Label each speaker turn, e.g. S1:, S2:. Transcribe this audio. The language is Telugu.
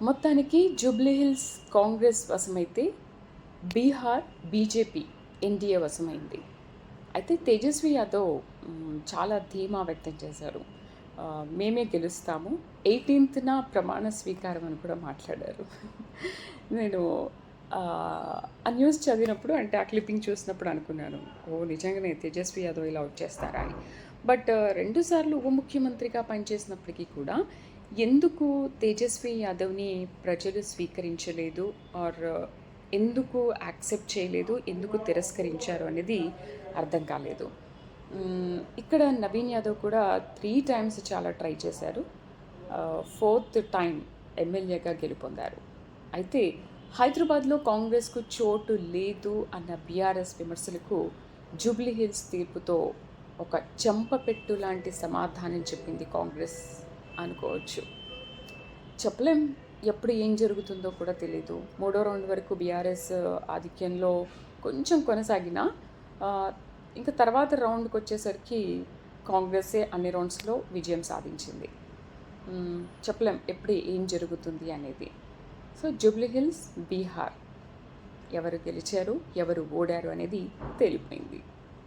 S1: మొత్తానికి జూబ్లీహిల్స్ కాంగ్రెస్ వశమైతే బీహార్ బీజేపీ ఎన్డీఏ వశమైంది. అయితే తేజస్వి యాదవ్ చాలా ధీమా వ్యక్తం చేశారు. మేమే గెలుస్తాము, 18న ప్రమాణ స్వీకారం అని కూడా మాట్లాడారు. నేను ఆ న్యూస్ చదివినప్పుడు, అంటే ఆ క్లిప్పింగ్ చూసినప్పుడు అనుకున్నాను, నిజంగానే తేజస్వి యాదవ్ ఇలా వచ్చేస్తారా అని. బట్ 2 సార్లు ఉప ముఖ్యమంత్రిగా పనిచేసినప్పటికీ కూడా ఎందుకు తేజస్వి యాదవ్ని ప్రజలు స్వీకరించలేదు, ఆర్ ఎందుకు యాక్సెప్ట్ చేయలేదు, ఎందుకు తిరస్కరించారు అనేది అర్థం కాలేదు. ఇక్కడ నవీన్ యాదవ్ కూడా 3 టైమ్స్ చాలా ట్రై చేశారు. 4th టైం ఎమ్మెల్యేగా గెలుపొందారు. అయితే హైదరాబాద్లో కాంగ్రెస్కు చోటు లేదు అన్న బీఆర్ఎస్ విమర్శలకు జూబ్లీహిల్స్ తీర్పుతో ఒక చెంపపెట్టు లాంటి సమాధానం చెప్పింది కాంగ్రెస్ అనుకోవచ్చు. చెప్పలేం, ఎప్పుడు ఏం జరుగుతుందో కూడా తెలీదు. 3వ రౌండ్ వరకు బీఆర్ఎస్ ఆధిక్యంలో కొంచెం కొనసాగినా ఇంకా తర్వాత రౌండ్కి వచ్చేసరికి కాంగ్రెసే అన్ని రౌండ్స్లో విజయం సాధించింది. చెప్పలేం ఎప్పుడు ఏం జరుగుతుంది అనేది. సో జూబ్లీహిల్స్, బీహార్ ఎవరు గెలిచారు, ఎవరు ఓడారు అనేది తేలిపోయింది.